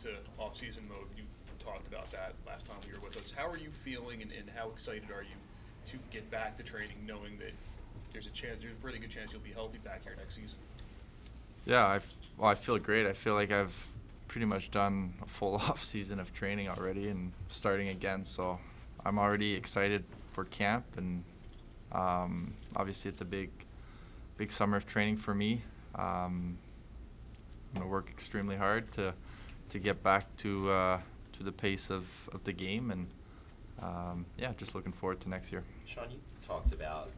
into off-season mode. You talked about that last time you were with us. How are you feeling, and how excited are you to get back to training, knowing that there's a pretty good chance you'll be healthy back here next season? Yeah, I feel great. I feel like I've pretty much done a full off season of training already and starting again. So I'm already excited for camp, and obviously it's a big summer of training for me. I'm gonna work extremely hard to get back to the pace of the game, and yeah, just looking forward to next year. Sean, you talked about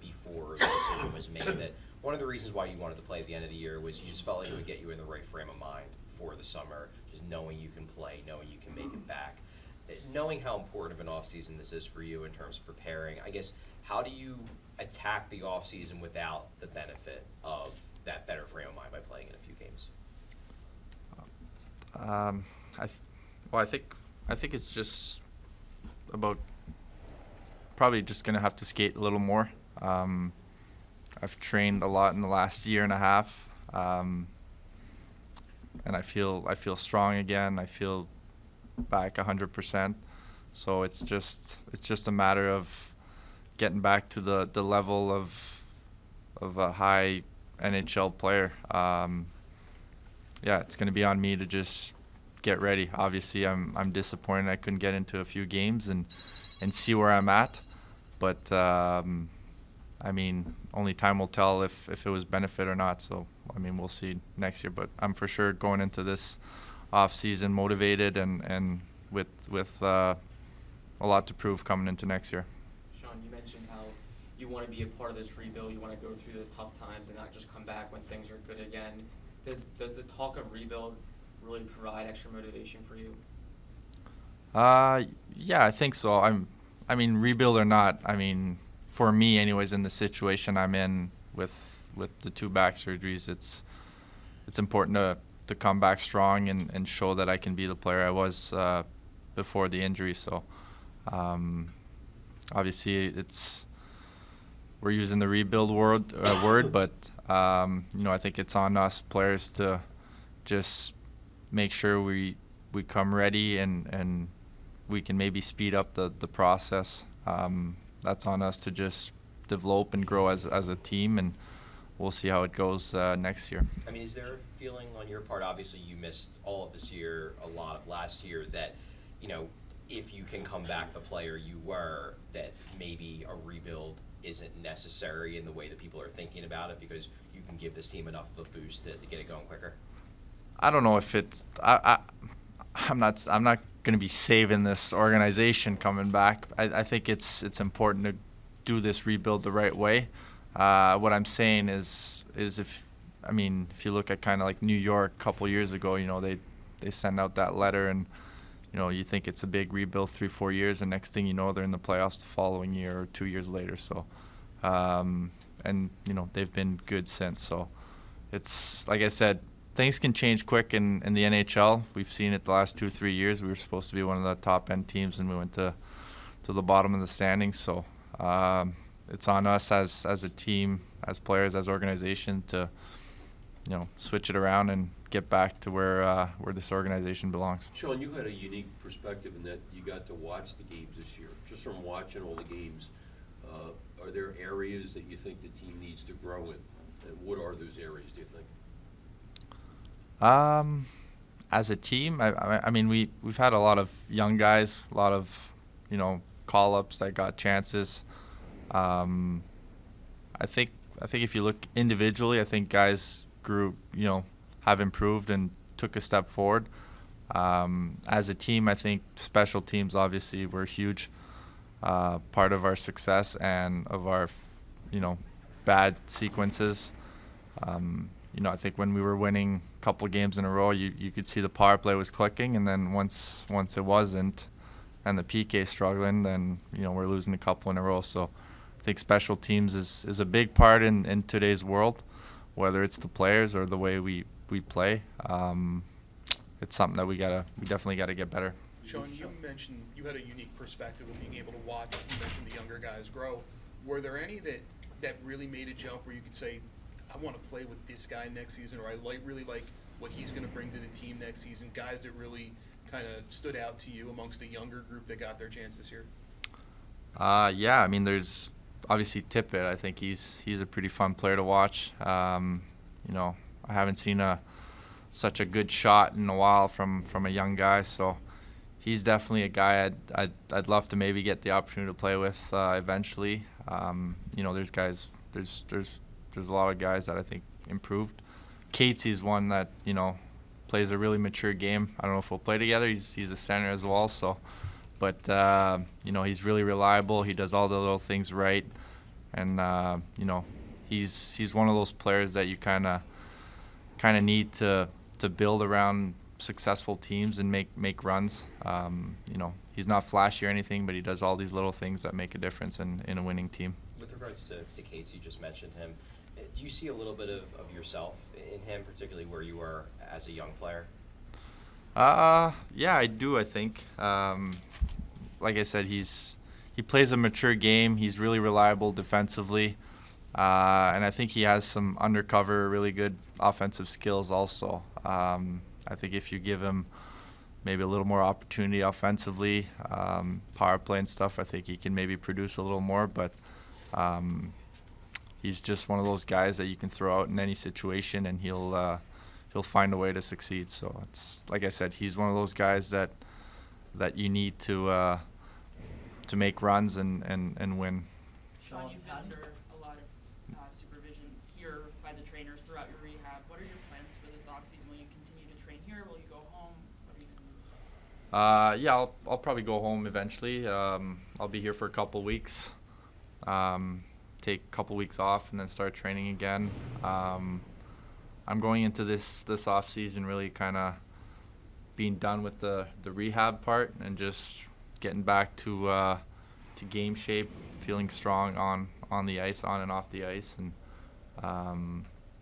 before the decision was made that one of the reasons why you wanted to play at the end of the year was you just felt like it would get you in the right frame of mind for the summer, just knowing you can play, knowing you can make it back. Knowing how important of an offseason this is for you in terms of preparing, I guess, how do you attack the offseason without the benefit of that better frame of mind by playing in a few games? I think it's just about probably just gonna have to skate a little more. I've trained a lot in the last year and a half, and I feel strong again. I feel back 100%. So it's just a matter of getting back to the level of a high NHL player. Yeah, it's going to be on me to just get ready. Obviously, I'm disappointed I couldn't get into a few games and see where I'm at. But I mean, only time will tell if it was benefit or not. So I mean, we'll see next year. But I'm for sure going into this off season motivated and with a lot to prove coming into next year. Sean, you mentioned how you want to be a part of this rebuild. You want to go through the tough times and not just come back when things are good again. Does the talk of rebuild really provide extra motivation for you? Yeah, I think so. I mean, rebuild or not, I mean, for me anyways, in the situation I'm in with the 2 back surgeries, it's important to come back strong and show that I can be the player I was before the injury. So obviously we're using the rebuild word, but you know, I think it's on us players to just make sure we come ready and we can maybe speed up the process. That's on us to just develop and grow as a team, and we'll see how it goes next year. I mean, is there a feeling on your part, obviously you missed all of this year, a lot of last year, that, you know, if you can come back the player you were, that maybe a rebuild isn't necessary in the way that people are thinking about it because you can give this team enough of a boost to get it going quicker? I don't know if it's I'm not going to be saving this organization coming back. I think it's important to do this rebuild the right way. What I'm saying is if you look at kind of like New York a couple years ago, you know, they send out that letter and, you know, you think it's a big rebuild 3-4 years, and next thing you know, they're in the playoffs the following year or 2 years later. So, and you know, they've been good since. So it's like I said, things can change quick in the NHL. We've seen it the last 2-3 years. We were supposed to be one of the top end teams, and we went to the bottom of the standings. So it's on us as a team, as players, as organization to, you know, switch it around and get back to where this organization belongs. Sean, you had a unique perspective in that you got to watch the games this year. Just from watching all the games, are there areas that you think the team needs to grow in? And what are those areas, do you think? As a team, I mean, we've had a lot of young guys, a lot of, you know, call-ups that got chances. I think if you look individually, I think guys grew, you know, have improved and took a step forward. As a team, I think special teams obviously were a huge part of our success and of our, you know, bad sequences. You know, I think when we were winning a couple of games in a row, you could see the power play was clicking, and then once it wasn't, and the PK struggling, then, you know, we're losing a couple in a row. So I think special teams is a big part in today's world, whether it's the players or the way we play. It's something that we definitely gotta get better. Sean, you mentioned you had a unique perspective of being able to watch. You mentioned the younger guys grow. Were there any that really made a jump where you could say, I want to play with this guy next season, or I really like what he's going to bring to the team next next season, guys that really kind of stood out to you amongst the younger group that got their chance this year? Yeah, I mean, there's obviously Tippett. I think he's a pretty fun player to watch. You know, I haven't seen such a good shot in a while from a young guy, so he's definitely a guy I'd love to maybe get the opportunity to play with eventually. You know, there's a lot of guys that I think improved. Cates's one that, you know, plays a really mature game. I don't know if we'll play together. He's a center as well, so. But you know, he's really reliable. He does all the little things right, and you know, he's one of those players that you kind of need to build around successful teams and make runs. You know, he's not flashy or anything, but he does all these little things that make a difference in a winning team. With regards to Cates, you just mentioned him. Do you see a little bit of yourself in him, particularly where you were as a young player? Yeah, I do, I think. Like I said, he plays a mature game. He's really reliable defensively. And I think he has some undercover, really good offensive skills also. I think if you give him maybe a little more opportunity offensively, power play and stuff, I think he can maybe produce a little more. But he's just one of those guys that you can throw out in any situation, and he'll find a way to succeed. So it's like I said, he's one of those guys that you need to make runs and win. Sean, you've been under a lot of supervision here by the trainers throughout your rehab. What are your plans for this offseason? Will you continue to train here? Will you go home? What are you going to do? Yeah, I'll probably go home eventually. I'll be here for a couple weeks. Take a couple weeks off and then start training again. I'm going into this off season really kind of being done with the rehab part and just getting back to game shape, feeling strong on the ice, on and off the ice, and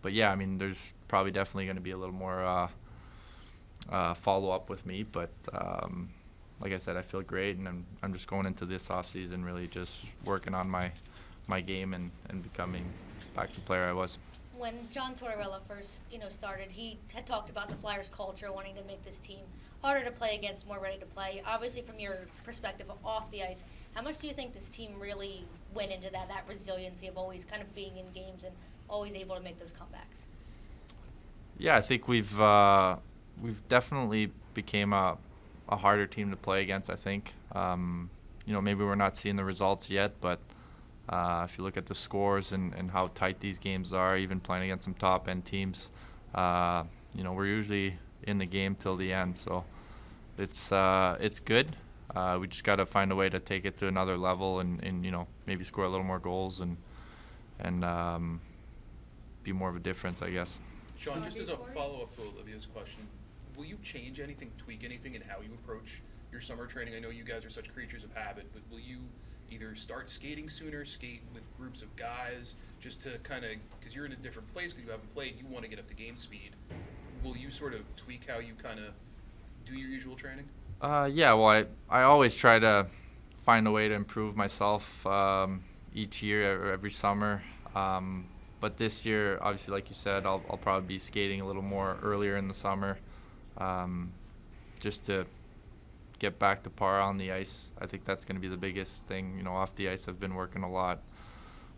but yeah, I mean, there's probably definitely going to be a little more follow up with me, but like I said, I feel great, and I'm just going into this off season really just working on my game and becoming back the player I was. When John Tortorella first, started, he had talked about the Flyers' culture, wanting to make this team harder to play against, more ready to play. Obviously, from your perspective off the ice, how much do you think this team really went into that resiliency of always kind of being in games and always able to make those comebacks? Yeah, I think we've definitely became a harder team to play against. I think maybe we're not seeing the results yet, but if you look at the scores and how tight these games are, even playing against some top-end teams, we're usually in the game till the end. So it's good. We just got to find a way to take it to another level and maybe score a little more goals and be more of a difference, I guess. Sean, just as a follow-up to Olivia's question, will you change anything, tweak anything in how you approach your summer training? I know you guys are such creatures of habit, but will you either start skating sooner, skate with groups of guys, just to kind of, because you're in a different place because you haven't played, you want to get up to game speed. Will you sort of tweak how you kind of do your usual training? Yeah, well, I always try to find a way to improve myself each year or every summer. But this year, obviously, like you said, I'll probably be skating a little more earlier in the summer, just to get back to par on the ice. I think that's going to be the biggest thing. Off the ice, I've been working a lot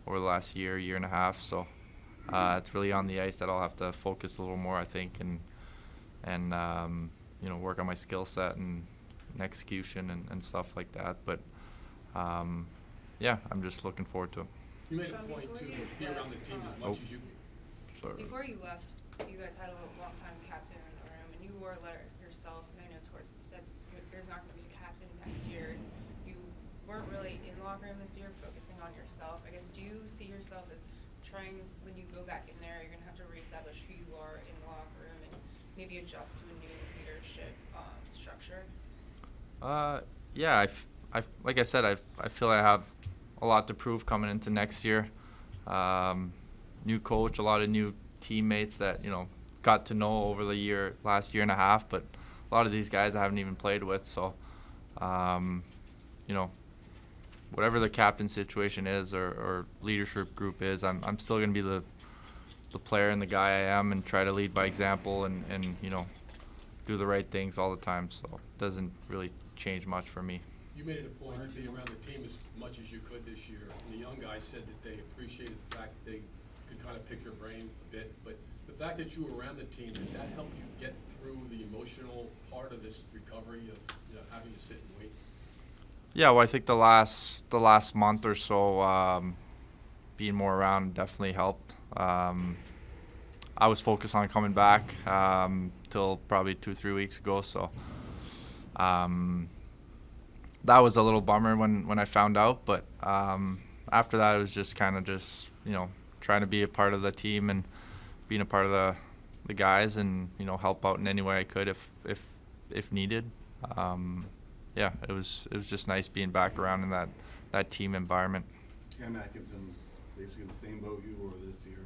over the last year and a half. So it's really on the ice that I'll have to focus a little more, I think, and work on my skill set and execution and stuff like that. But yeah, I'm just looking forward to it. You made a point to be around the team as much as you. Sorry. Before you left, you guys had a long-time captain in the room, and you wore a letter yourself, and I know Torts said there's not going to be a captain next year. You weren't really in the locker room this year, focusing on yourself. I guess, do you see yourself as trying, when you go back in there, you're going to have to reestablish who you are in the locker room and maybe adjust to a new leadership structure? Yeah, like I said, I feel I have a lot to prove coming into next year. New coach, a lot of new teammates that got to know over the last year and a half, but a lot of these guys I haven't even played with. So whatever the captain situation is or leadership group is, I'm still going to be the player and the guy I am, and try to lead by example and do the right things all the time, so it doesn't really change much for me. You made it a point to be around the team as much as you could this year. And the young guys said that they appreciated the fact that they could kind of pick your brain a bit. But the fact that you were around the team, did that help you get through the emotional part of this recovery of, you know, having to sit and wait? Yeah, well, I think the last month or so, being more around definitely helped. I was focused on coming back till probably 2-3 weeks ago, so that was a little bummer when I found out. But after that, it was just kind of you know, trying to be a part of the team and being a part of the guys, and you know, help out in any way I could if needed. Yeah, it was just nice being back around in that team environment. Cam Atkinson's basically in the same boat you were this year.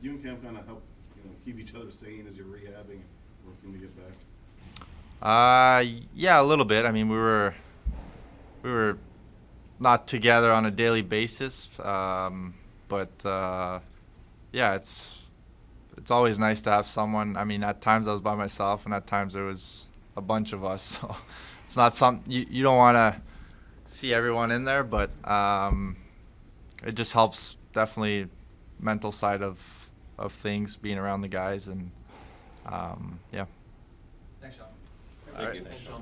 Did you and Cam kind of help, you know, keep each other sane as you're rehabbing and working to get back? Yeah, a little bit. I mean, we were not together on a daily basis, but yeah, it's always nice to have someone. I mean, at times I was by myself, and at times there was a bunch of us. So it's not something you don't want to see everyone in there, but it just helps, definitely mental side of things, being around the guys, and yeah. Thanks, Sean. Thank you. Thanks, Sean.